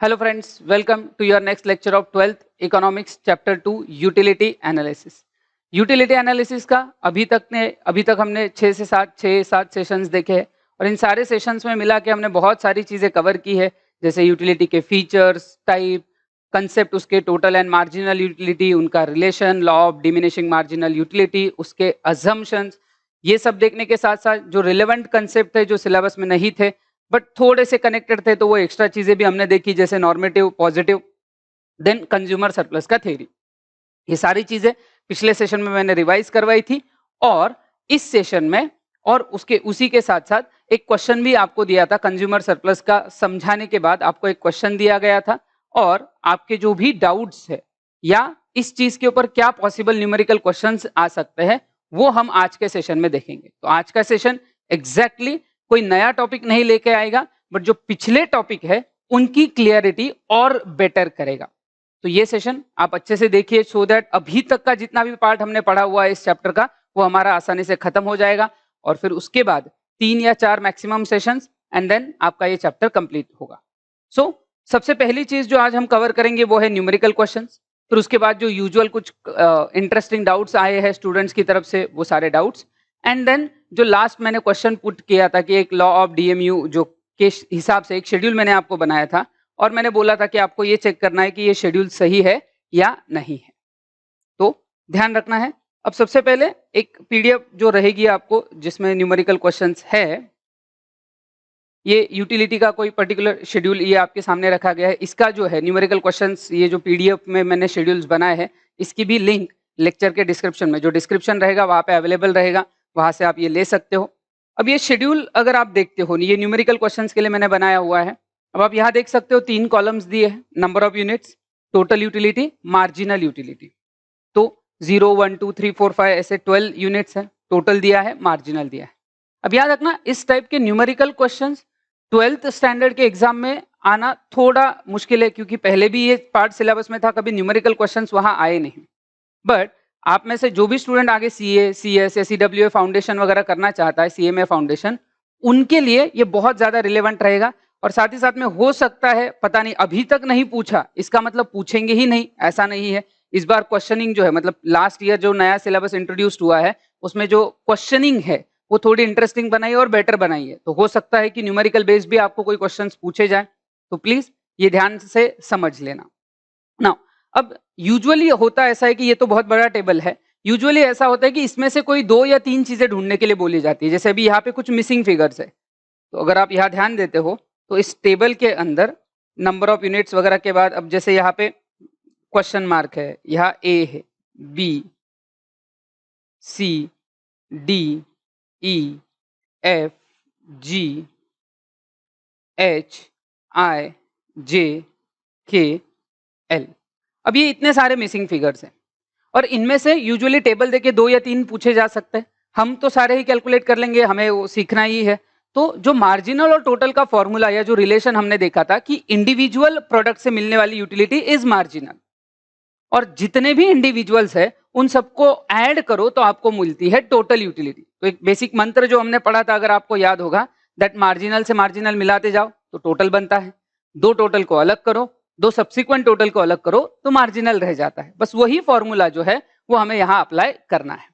Hello friends, welcome to your next lecture of 12th Economics Chapter 2 Utility Analysis. Utility analysis का अभी तक हमने 6 से 7 सेशंस देखे हैं और इन सारे सेशंस में मिला के हमने बहुत सारी चीज़ें कवर की है, जैसे यूटिलिटी के फीचर्स, टाइप, कंसेप्ट, उसके टोटल एंड मार्जिनल यूटिलिटी, उनका relation, law of diminishing marginal utility, उसके अजम्पशंस, ये सब देखने के साथ साथ जो रिलेवेंट कंसेप्ट है जो सिलेबस में नहीं थे बट थोड़े से कनेक्टेड थे, तो वो एक्स्ट्रा चीजें भी हमने देखी, जैसे normative, positive, then consumer surplus का थ्योरी। ये सारी चीजें पिछले सेशन में मैंने रिवाइज करवाई थी और इस सेशन में और उसके उसी के साथ साथ एक क्वेश्चन भी आपको दिया था। कंज्यूमर सरप्लस का समझाने के बाद आपको एक क्वेश्चन दिया गया था और आपके जो भी डाउट्स है या इस चीज के ऊपर क्या पॉसिबल न्यूमेरिकल क्वेश्चंस आ सकते हैं वो हम आज के सेशन में देखेंगे। तो आज का सेशन एग्जैक्टली कोई नया टॉपिक नहीं लेके आएगा, बट जो पिछले टॉपिक है उनकी क्लियरिटी और बेटर करेगा। तो ये सेशन आप अच्छे से देखिए सो दैट अभी तक का जितना भी पार्ट हमने पढ़ा हुआ है इस चैप्टर का वो हमारा आसानी से खत्म हो जाएगा और फिर उसके बाद 3 या 4 मैक्सिमम सेशंस एंड देन आपका ये चैप्टर कंप्लीट होगा। सो सबसे पहली चीज जो आज हम कवर करेंगे वो है न्यूमेरिकल क्वेश्चंस। फिर उसके बाद जो यूजुअल कुछ इंटरेस्टिंग डाउट्स आए हैं स्टूडेंट्स की तरफ से, वो सारे डाउट्स, एंड देन जो लास्ट मैंने क्वेश्चन पुट किया था कि एक लॉ ऑफ डीएमयू जो के हिसाब से एक शेड्यूल मैंने आपको बनाया था और मैंने बोला था कि आपको ये चेक करना है कि ये शेड्यूल सही है या नहीं है, तो ध्यान रखना है। अब सबसे पहले एक पीडीएफ जो रहेगी आपको जिसमें न्यूमेरिकल क्वेश्चंस है, ये यूटिलिटी का कोई पर्टिकुलर शेड्यूल ये आपके सामने रखा गया है। इसका जो है न्यूमेरिकल क्वेश्चंस, ये जो पीडीएफ में मैंने शेड्यूल्स बनाए हैं, इसकी भी लिंक लेक्चर के डिस्क्रिप्शन में, जो डिस्क्रिप्शन रहेगा वहाँ पे अवेलेबल रहेगा, वहाँ से आप ये ले सकते हो। अब ये शेड्यूल अगर आप देखते हो, ये न्यूमेरिकल क्वेश्चंस के लिए मैंने बनाया हुआ है। अब आप यहाँ देख सकते हो 3 कॉलम्स दिए हैं, number of units, total utility, marginal utility. तो 0, 1, 2, 3, 4, 5 ऐसे 12 यूनिट्स है, टोटल दिया है, मार्जिनल दिया है। अब याद रखना इस टाइप के न्यूमेरिकल क्वेश्चंस 12th स्टैंडर्ड के एग्जाम में आना थोड़ा मुश्किल है, क्योंकि पहले भी ये पार्ट सिलेबस में था, कभी न्यूमेरिकल क्वेश्चंस वहां आए नहीं। बट आप में से जो भी स्टूडेंट आगे सीए, सीएस या सीडब्ल्यूए फाउंडेशन वगैरह करना चाहता है, सीएमए फाउंडेशन, उनके लिए ये बहुत ज्यादा रिलेवेंट रहेगा। और साथ ही साथ में हो सकता है, पता नहीं, अभी तक नहीं पूछा इसका मतलब पूछेंगे ही नहीं, ऐसा नहीं है। इस बार क्वेश्चनिंग जो है, मतलब लास्ट ईयर जो नया सिलेबस इंट्रोड्यूस्ड हुआ है उसमें जो क्वेश्चनिंग है वो थोड़ी इंटरेस्टिंग बनाई और बेटर बनाई है, तो हो सकता है कि न्यूमेरिकल बेस्ड भी आपको कोई क्वेश्चंस पूछे जाए, तो प्लीज ये ध्यान से समझ लेना ना। अब यूजुअली होता ऐसा है कि ये तो बहुत बड़ा टेबल है, यूजुअली ऐसा होता है कि इसमें से कोई 2 या 3 चीजें ढूंढने के लिए बोली जाती है। जैसे अभी यहाँ पे कुछ मिसिंग फिगर्स है, तो अगर आप यहाँ ध्यान देते हो तो इस टेबल के अंदर नंबर ऑफ यूनिट्स वगैरह के बाद, अब जैसे यहाँ पे क्वेश्चन मार्क है, यहाँ ए है, बी, सी, डी, ई, एफ, जी, एच, आई, जे, के, एल। अब ये इतने सारे मिसिंग फिगर्स हैं और इनमें से यूजुअली टेबल देके 2 या 3 पूछे जा सकते हैं। हम तो सारे ही कैलकुलेट कर लेंगे, हमें वो सीखना ही है। तो जो मार्जिनल और टोटल का फॉर्मूला या जो रिलेशन हमने देखा था कि इंडिविजुअल प्रोडक्ट से मिलने वाली यूटिलिटी इज मार्जिनल, और जितने भी इंडिविजुअल्स है उन सबको ऐड करो तो आपको मिलती है टोटल यूटिलिटी। तो एक बेसिक मंत्र जो हमने पढ़ा था, अगर आपको याद होगा, दैट मार्जिनल से मार्जिनल मिलाते जाओ तो टोटल बनता है, 2 टोटल को अलग करो, 2 सब्सिक्वेंट टोटल को अलग करो तो मार्जिनल रह जाता है। बस वही फॉर्मूला जो है वो हमें यहाँ अप्लाई करना है।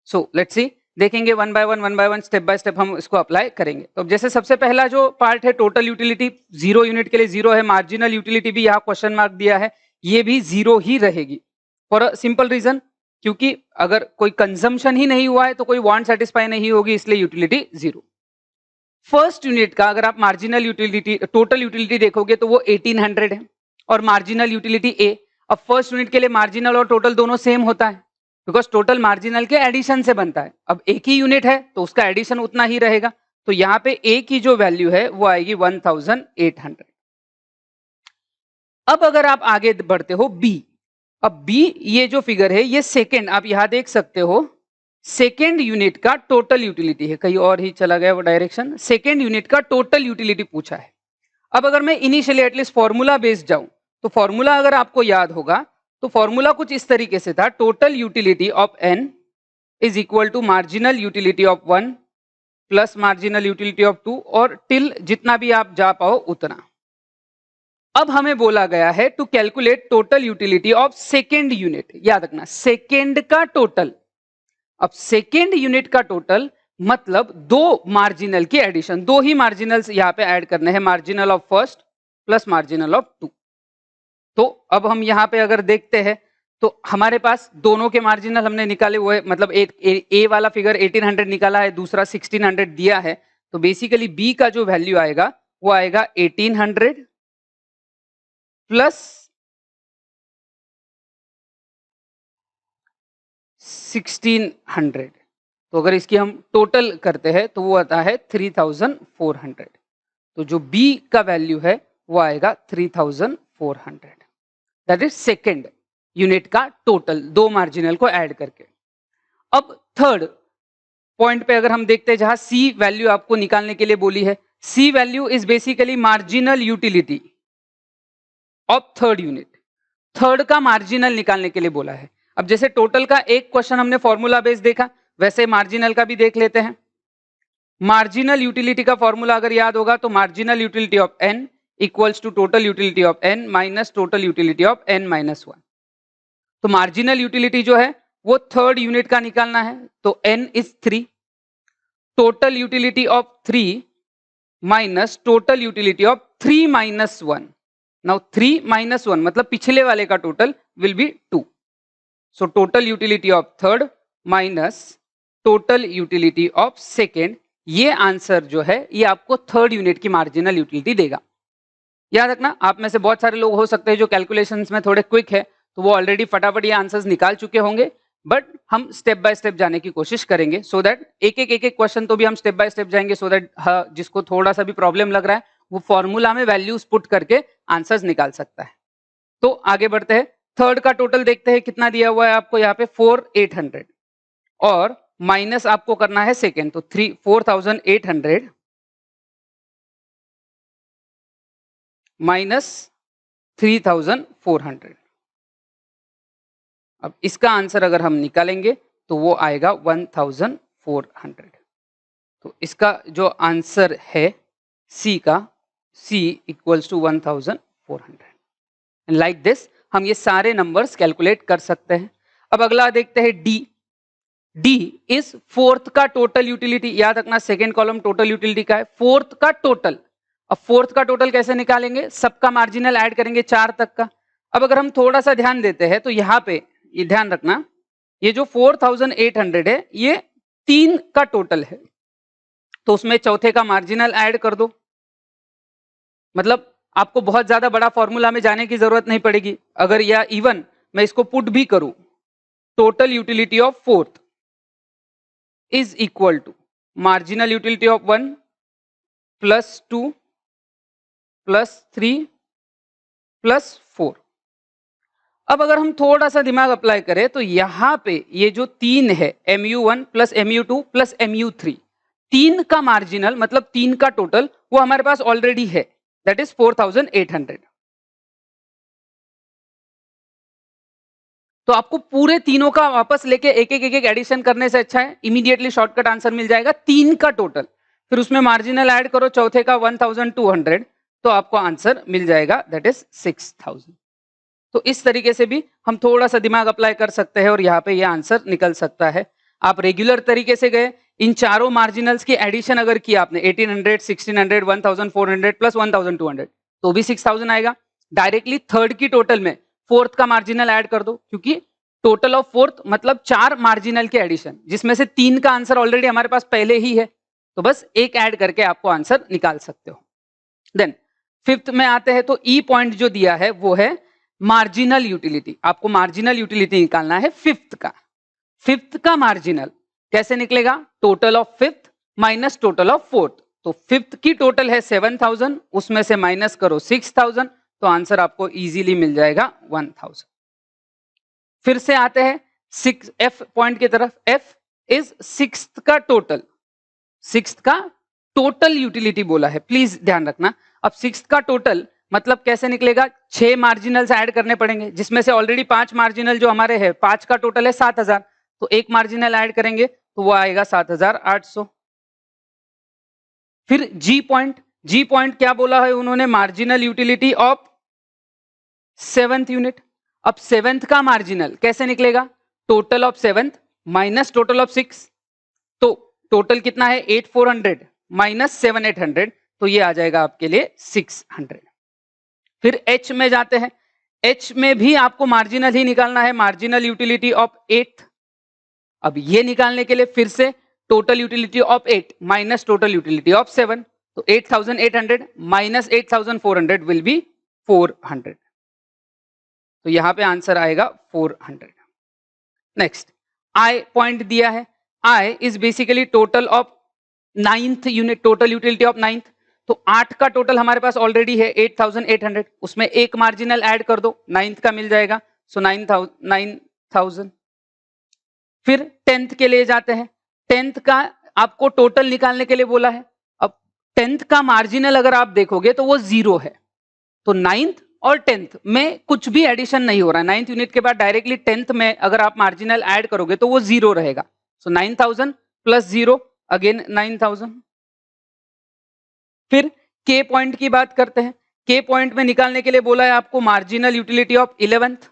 सो लेट्स सी, देखेंगे one by one step by step हम इसको अप्लाई करेंगे। तो जैसे सबसे पहला जो पार्ट है टोटल यूटिलिटी, 0 यूनिट के लिए 0 है, मार्जिनल यूटिलिटी भी यहाँ क्वेश्चन मार्क दिया है, ये भी 0 ही रहेगी फॉर अ सिंपल रीजन, क्योंकि अगर कोई कंजम्पशन ही नहीं हुआ है तो कोई वांट सेटिस्फाई नहीं होगी, इसलिए यूटिलिटी 0। फर्स्ट यूनिट का अगर आप मार्जिनल यूटिलिटी, टोटल यूटिलिटी देखोगे तो वो 1800 है और मार्जिनल यूटिलिटी ए। अब फर्स्ट यूनिट के लिए मार्जिनल और टोटल दोनों सेम होता है, बिकॉज टोटल मार्जिनल के एडिशन से बनता है। अब एक ही यूनिट है तो उसका एडिशन उतना ही रहेगा, तो यहाँ पे ए की जो वैल्यू है वो आएगी 1800। अब अगर आप आगे बढ़ते हो बी, अब बी ये जो फिगर है ये सेकेंड, आप यहां देख सकते हो सेकेंड यूनिट का टोटल यूटिलिटी है, कहीं और ही चला गया वो डायरेक्शन, सेकेंड यूनिट का टोटल यूटिलिटी पूछा है। अब अगर मैं इनिशियली एटलीस्ट फॉर्मूला बेस्ड जाऊं, तो फॉर्मूला अगर आपको याद होगा तो फॉर्मूला कुछ इस तरीके से था, total utility of n is equal to marginal utility of 1 plus marginal utility of 2 और टिल जितना भी आप जा पाओ उतना। अब हमें बोला गया है to calculate total utility of second unit. याद रखना सेकेंड का टोटल। अब सेकेंड यूनिट का टोटल मतलब दो मार्जिनल की एडिशन, दो ही मार्जिनल्स यहां पे ऐड करने हैं, marginal of first plus marginal of two. तो अब हम यहां पे अगर देखते हैं तो हमारे पास दोनों के मार्जिनल हमने निकाले हुए, मतलब ए वाला फिगर 1800 निकाला है, दूसरा 1600 दिया है। तो बेसिकली बी का जो वैल्यू आएगा वो आएगा 1800 प्लस 1600। तो अगर इसकी हम टोटल करते हैं तो वो आता है 3400। तो जो बी का वैल्यू है वो आएगा 3400। दैट इज सेकेंड यूनिट का टोटल, दो मार्जिनल को ऐड करके। अब थर्ड पॉइंट पे अगर हम देखते हैं जहां सी वैल्यू आपको निकालने के लिए बोली है, C value is basically marginal utility of third unit. Third का मार्जिनल निकालने के लिए बोला है। अब जैसे टोटल का एक क्वेश्चन हमने फॉर्मूला बेस देखा, वैसे मार्जिनल का भी देख लेते हैं। मार्जिनल यूटिलिटी का फॉर्मूला अगर याद होगा तो marginal utility of n equals to total utility of n minus total utility of n minus one. तो मार्जिनल यूटिलिटी जो है वो थर्ड यूनिट का निकालना है, तो n is 3, total utility of 3 minus total utility of 3 minus 1। Now 3 minus 1 मतलब पिछले वाले का total will be 2। So total utility of third minus total utility of second, ये आंसर जो है ये आपको थर्ड यूनिट की मार्जिनल यूटिलिटी देगा। याद रखना आप में से बहुत सारे लोग हो सकते हैं जो कैलकुलेशंस में थोड़े क्विक है, तो वो ऑलरेडी फटाफट ये आंसर्स निकाल चुके होंगे, बट हम स्टेप बाय स्टेप जाने की कोशिश करेंगे सो दैट एक एक क्वेश्चन तो भी हम स्टेप बाय स्टेप जाएंगे, सो दैट जिसको थोड़ा सा भी प्रॉब्लम लग रहा है वो फॉर्मूला में वैल्यूज पुट करके आंसर्स निकाल सकता है। तो आगे बढ़ते हैं, थर्ड का टोटल देखते हैं कितना दिया हुआ है आपको यहाँ पे 4800, और माइनस आपको करना है सेकेंड, तो 4800 माइनस 3400। अब इसका आंसर अगर हम निकालेंगे तो वो आएगा 1400। तो इसका जो आंसर है सी का, सी इक्वल्स टू 1400। लाइक दिस हम ये सारे नंबर्स कैलकुलेट कर सकते हैं। अब अगला देखते हैं डी। डी इज फोर्थ का टोटल यूटिलिटी। याद रखना सेकेंड कॉलम टोटल यूटिलिटी का है, फोर्थ का टोटल। अब फोर्थ का टोटल कैसे निकालेंगे, सबका मार्जिनल ऐड करेंगे 4 तक का। अब अगर हम थोड़ा सा ध्यान देते हैं तो यहाँ पे ये ध्यान रखना, ये जो 4800 है ये 3 का टोटल है, तो उसमें चौथे का मार्जिनल ऐड कर दो। मतलब आपको बहुत ज्यादा बड़ा फॉर्मूला में जाने की जरूरत नहीं पड़ेगी। अगर या इवन मैं इसको पुट भी करूं, total utility of fourth is equal to marginal utility of 1 plus 2 plus 3 plus 4। अब अगर हम थोड़ा सा दिमाग अप्लाई करें तो यहां पे ये जो 3 है, mu1 plus mu2 plus mu3, 3 का मार्जिनल मतलब 3 का टोटल वो हमारे पास ऑलरेडी है, दैट इज 4800। तो आपको पूरे तीनों का वापस लेके एक एक एडिशन करने से अच्छा है इमीडिएटली शॉर्टकट आंसर मिल जाएगा 3 का टोटल, फिर उसमें मार्जिनल ऐड करो चौथे का 1200, तो आपको आंसर मिल जाएगा दैट इज 6000। तो इस तरीके से भी हम थोड़ा सा दिमाग अप्लाई कर सकते हैं और यहाँ पे ये आंसर निकल सकता है। आप रेगुलर तरीके से गए, इन चारों मार्जिनल्स की एडिशन अगर की आपने 1800, 1600, 1400 प्लस 1200, तो भी 6000 आएगा। डायरेक्टली थर्ड की टोटल में फोर्थ का मार्जिनल ऐड कर दो, क्योंकि टोटल ऑफ फोर्थ मतलब 4 मार्जिनल के एडिशन, जिसमें से 3 का आंसर ऑलरेडी हमारे पास पहले ही है, तो बस एक ऐड करके आपको आंसर निकाल सकते हो। देन फिफ्थ में आते हैं, तो ई पॉइंट जो दिया है वो है मार्जिनल यूटिलिटी। आपको मार्जिनल यूटिलिटी निकालना है फिफ्थ का। फिफ्थ का मार्जिनल कैसे निकलेगा, total of fifth minus total of fourth. तो फिफ्थ की टोटल है 7000, उसमें से माइनस करो 6000, तो आंसर आपको इजीली मिल जाएगा 1000। फिर से आते हैं 6 एफ पॉइंट की तरफ। एफ इज सिक्स्थ का टोटल, सिक्स्थ का टोटल यूटिलिटी बोला है, प्लीज ध्यान रखना। अब सिक्स्थ का टोटल मतलब कैसे निकलेगा, 6 मार्जिनल्स ऐड करने पड़ेंगे, जिसमें से ऑलरेडी 5 मार्जिनल जो हमारे है, 5 का टोटल है 7000, तो एक मार्जिनल ऐड करेंगे तो वो आएगा 7800। फिर जी पॉइंट, जी पॉइंट क्या बोला है उन्होंने, marginal utility of 7th unit. अब 7th का मार्जिनल कैसे निकलेगा? Total of 7th minus total of 6। तो टोटल कितना है? 8400 माइनस 7800, तो ये आ जाएगा आपके लिए 600। फिर H में जाते हैं। H में भी आपको मार्जिनल ही निकालना है, मार्जिनल यूटिलिटी ऑफ 8। अब ये निकालने के लिए फिर से total utility of 8 minus total utility of 7, तो 8800 माइनस 8400 विल बी 400, तो यहां पे आंसर आएगा 400। नेक्स्ट, I पॉइंट दिया है। I is basically total of 9th unit, total utility of 9th। तो 8 का टोटल हमारे पास ऑलरेडी है 8800, उसमें एक मार्जिनल ऐड कर दो, 9th का मिल जाएगा, सो 9000। फिर 10th के लिए जाते हैं। 10th का आपको टोटल निकालने के लिए बोला है। अब 10th का मार्जिनल अगर आप देखोगे तो वो 0 है, तो 9th और 10th में कुछ भी एडिशन नहीं हो रहा है। 9th यूनिट के बाद डायरेक्टली 10th में अगर आप मार्जिनल ऐड करोगे तो वो 0 रहेगा, सो 9000 प्लस 0 अगेन 9000। फिर के पॉइंट की बात करते हैं। के पॉइंट में निकालने के लिए बोला है आपको मार्जिनल यूटिलिटी ऑफ 11th।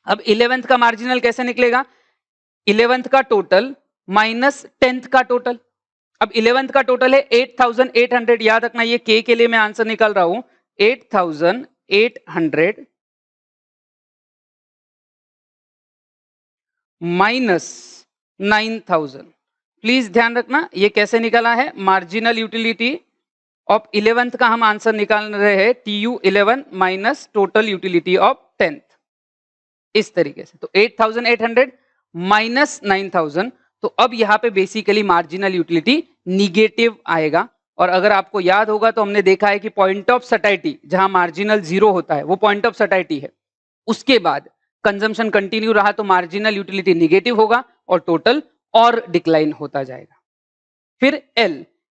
अब 11th का मार्जिनल कैसे निकलेगा? 11th का टोटल माइनस 10th का टोटल। अब 11th का टोटल है 8800, याद रखना ये के लिए मैं आंसर निकाल रहा हूं, 8800 माइनस 9000। प्लीज ध्यान रखना ये कैसे निकाला है। मार्जिनल यूटिलिटी ऑफ 11th का हम आंसर निकाल रहे हैं TU11 minus total utility of 10th, इस तरीके से। तो 8800 माइनस 9000, तो अब यहां पे बेसिकली मार्जिनल यूटिलिटी निगेटिव आएगा। और अगर आपको याद होगा तो हमने देखा है कि पॉइंट ऑफ सटाइटी जहां मार्जिनल 0 होता है वो पॉइंट ऑफ सटाइटी है, उसके बाद कंजम्पशन कंटिन्यू रहा तो मार्जिनल यूटिलिटी निगेटिव होगा और टोटल और डिक्लाइन होता जाएगा। फिर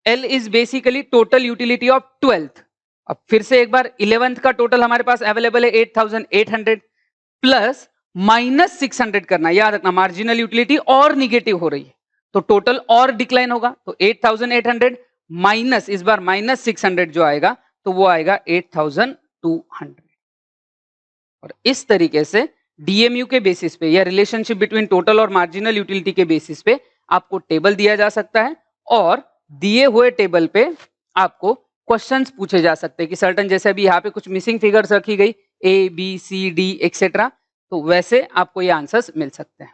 L is basically total utility of 12th। अब फिर से एक बार 11th का टोटल हमारे पास अवेलेबल है 8800 प्लस माइनस 600 करना, याद रखना मार्जिनल यूटिलिटी और निगेटिव हो रही है तो टोटल और डिक्लाइन होगा, तो 8800 माइनस इस बार माइनस 600 जो आएगा तो वो आएगा 8200। और इस तरीके से डीएमयू के बेसिस पे या रिलेशनशिप बिटवीन टोटल और मार्जिनल यूटिलिटी के बेसिस पे आपको टेबल दिया जा सकता है और दिए हुए टेबल पे आपको क्वेश्चंस पूछे जा सकते हैं कि सर्टन, जैसे अभी यहाँ पे कुछ मिसिंग फिगर्स रखी गई A, B, C, D etcetera, तो वैसे आपको ये आंसर्स मिल सकते हैं।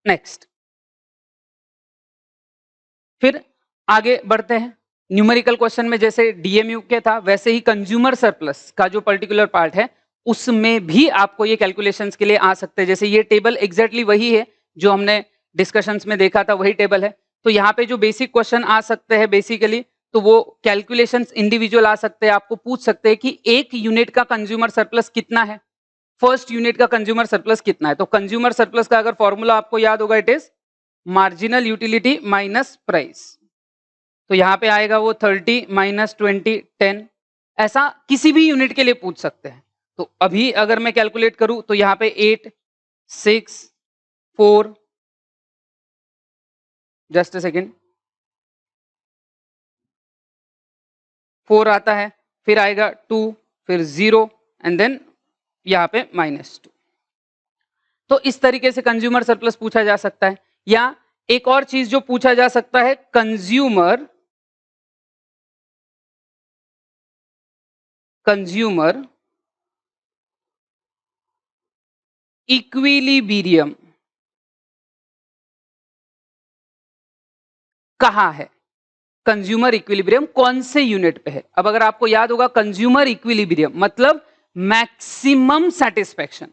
नेक्स्ट, फिर आगे बढ़ते हैं। न्यूमेरिकल क्वेश्चन में जैसे डीएमयू के था वैसे ही कंज्यूमर सरप्लस का जो पर्टिकुलर पार्ट है उसमें भी आपको ये कैलकुलेशंस के लिए आ सकते हैं। जैसे ये टेबल एग्जैक्टली वही है जो हमने डिस्कशंस में देखा था, वही टेबल है। तो यहाँ पे जो बेसिक क्वेश्चन आ सकते हैं बेसिकली, तो वो कैलकुलेशंस इंडिविजुअल आ सकते हैं। आपको पूछ सकते हैं कि एक यूनिट का कंज्यूमर सरप्लस कितना है, फर्स्ट यूनिट का कंज्यूमर सरप्लस कितना है। तो कंज्यूमर सरप्लस का अगर फॉर्मूला आपको याद होगा, it is marginal utility minus price. तो यहाँ पे आएगा वो 30 माइनस 20 10। ऐसा किसी भी यूनिट के लिए पूछ सकते हैं। तो अभी अगर मैं कैलकुलेट करूं तो यहाँ पे 8 6 4, जस्ट अ सेकेंड, 4 आता है, फिर आएगा 2, फिर 0 एंड देन यहाँ पे -2। तो इस तरीके से कंज्यूमर सरप्लस पूछा जा सकता है। या एक और चीज जो पूछा जा सकता है, कंज्यूमर इक्विलिब्रियम कहाँ है, कंज्यूमर इक्विलिब्रियम कौन से यूनिट पे है। अब अगर आपको याद होगा कंज्यूमर इक्विलिब्रियम मतलब मैक्सिमम सेटिस्फेक्शन,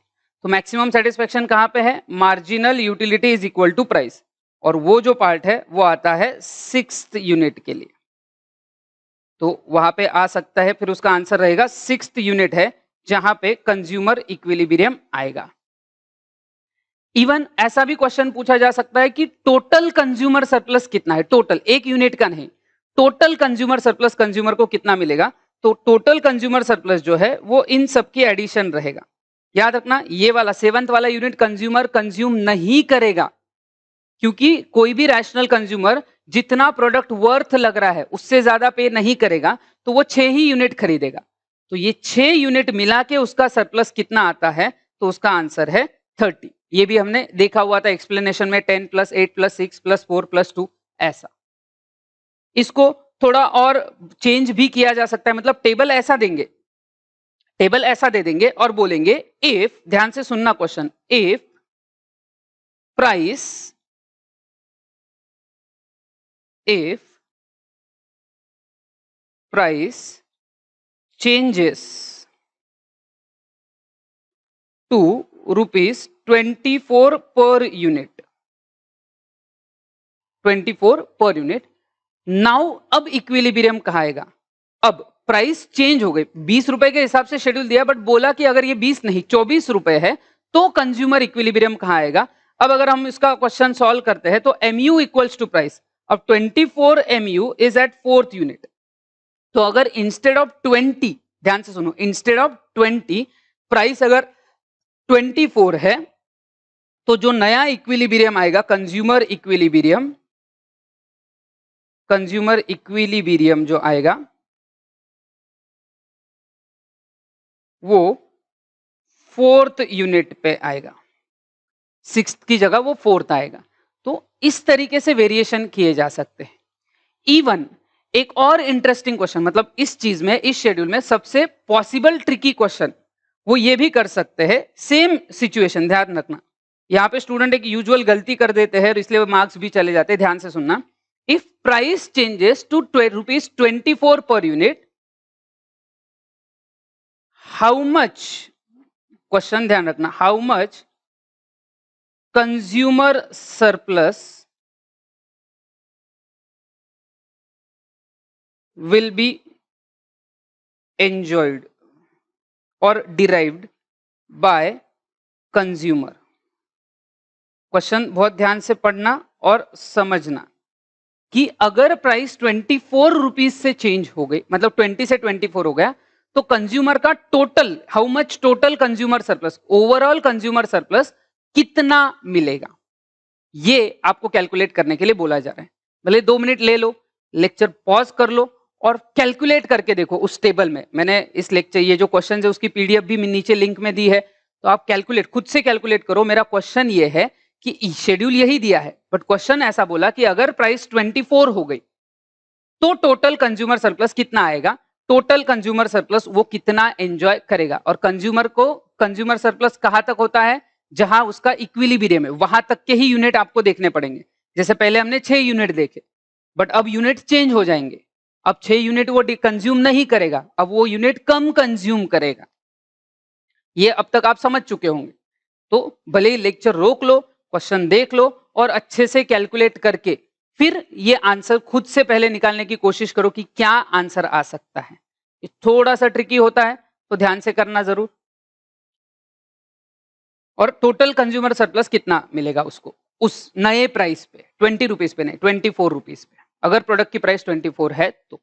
तो मैक्सिमम सेटिस्फेक्शन कहां पे है, marginal utility is equal to price, और वो जो पार्ट है वो आता है 6th यूनिट के लिए। तो वहां पे आ सकता है, फिर उसका आंसर रहेगा 6th यूनिट है जहां पे कंज्यूमर इक्विलिब्रियम आएगा। इवन ऐसा भी क्वेश्चन पूछा जा सकता है कि टोटल कंज्यूमर सरप्लस कितना है, टोटल एक यूनिट का नहीं, टोटल कंज्यूमर सरप्लस कंज्यूमर को कितना मिलेगा। तो टोटल कंज्यूमर सरप्लस जो है वो इन सबकी एडिशन रहेगा। याद रखना ये वाला 7th वाला यूनिट कंज्यूमर कंज्यूम नहीं करेगा, क्योंकि कोई भी रैशनल कंज्यूमर जितना प्रोडक्ट वर्थ लग रहा है उससे ज्यादा पे नहीं करेगा, तो वो 6 ही यूनिट खरीदेगा। तो ये 6 यूनिट मिला के उसका सरप्लस कितना आता है, तो उसका आंसर है 30। ये भी हमने देखा हुआ था एक्सप्लेनेशन में, 10 + 8 + 6 + 4 + 2 ऐसा। इसको थोड़ा और चेंज भी किया जा सकता है, मतलब टेबल ऐसा देंगे, टेबल ऐसा दे देंगे और बोलेंगे इफ, ध्यान से सुनना question, if price, if price changes to ₹24 per unit, 24 per unit, now अब इक्विलिब्रियम कहाँ आएगा? अब प्राइस चेंज हो गई, 20 रुपए के हिसाब से शेड्यूल दिया, बट बोला कि अगर ये 20 नहीं 24 रुपए है तो कंज्यूमर इक्विलिब्रियम कहाँ आएगा? अब अगर हम इसका क्वेश्चन सॉल्व करते हैं तो mu इक्वल्स टू प्राइस, अब 24 mu is eight 4th unit, तो अगर इंस्टेड ऑफ 20, ध्यान से सुनो, इंस्टेड ऑफ 20 प्राइस अगर 24 है, तो जो नया इक्विलिब्रियम आएगा कंज्यूमर इक्विलिब्रियम, कंज्यूमर इक्विलिब्रियम जो आएगा वो 4th यूनिट पे आएगा, 6th की जगह वो 4th आएगा। तो इस तरीके से वेरिएशन किए जा सकते हैं। इवन एक और इंटरेस्टिंग क्वेश्चन, मतलब इस चीज में, इस शेड्यूल में सबसे पॉसिबल ट्रिकी क्वेश्चन वो ये भी कर सकते हैं, सेम सिचुएशन, ध्यान रखना। यहाँ पे स्टूडेंट एक यूजुअल गलती कर देते हैं, इसलिए मार्क्स भी चले जाते हैं, ध्यान से सुनना। If price changes to ₹24 per unit, how much, question ध्यान रखना, how much consumer surplus will be enjoyed or derived by consumer। Question बहुत ध्यान से पढ़ना और समझना कि अगर प्राइस 24 रुपीज से चेंज हो गई, मतलब 20 से 24 हो गया, तो कंज्यूमर का total, how much total consumer surplus, overall consumer surplus कितना मिलेगा, ये आपको कैलकुलेट करने के लिए बोला जा रहा है। भले 2 मिनट ले लो, लेक्चर पॉज कर लो और कैलकुलेट करके देखो उस टेबल में। मैंने इस लेक्चर, ये जो क्वेश्चन है उसकी पीडीएफ भी नीचे लिंक में दी है, तो आप कैलकुलेट, खुद से कैलकुलेट करो। मेरा क्वेश्चन ये है कि शेड्यूल यही दिया है, बट क्वेश्चन ऐसा बोला कि अगर प्राइस 24 हो गई तो टोटल कंज्यूमर सरप्लस कितना आएगा, टोटल कंज्यूमर सरप्लस वो कितना एंजॉय करेगा। और कंज्यूमर को, कंज्यूमर सरप्लस कहां तक होता है, जहां उसका इक्विलिब्रियम है, वहां तक के ही यूनिट आपको देखने पड़ेंगे। जैसे पहले हमने 6 यूनिट देखे, बट अब यूनिट चेंज हो जाएंगे। अब 6 यूनिट वो कंज्यूम नहीं करेगा, अब वो यूनिट कम कंज्यूम करेगा। ये अब तक आप समझ चुके होंगे। तो भले ही लेक्चर रोक लो, क्वेश्चन देख लो और अच्छे से कैलकुलेट करके फिर ये आंसर खुद से पहले निकालने की कोशिश करो कि क्या आंसर आ सकता है। ये थोड़ा सा ट्रिकी होता है, तो ध्यान से करना जरूर। और टोटल कंज्यूमर सरप्लस कितना मिलेगा उसको, उस नए प्राइस पे, 20 रुपीज पे नहीं, 24 रुपीज पे, अगर प्रोडक्ट की प्राइस 24 है तो।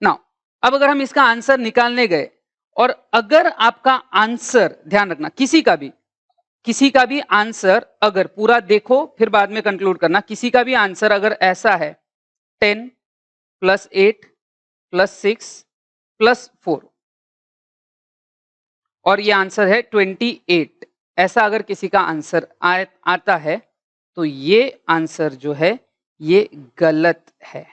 नाउ अब अगर हम इसका आंसर निकालने गए और अगर आपका आंसर, ध्यान रखना, किसी का भी आंसर अगर, पूरा देखो फिर बाद में कंक्लूड करना, किसी का भी आंसर अगर ऐसा है 10 + 8 + 6 + 4 और ये आंसर है 28, ऐसा अगर किसी का आंसर आता है तो ये आंसर जो है ये गलत है।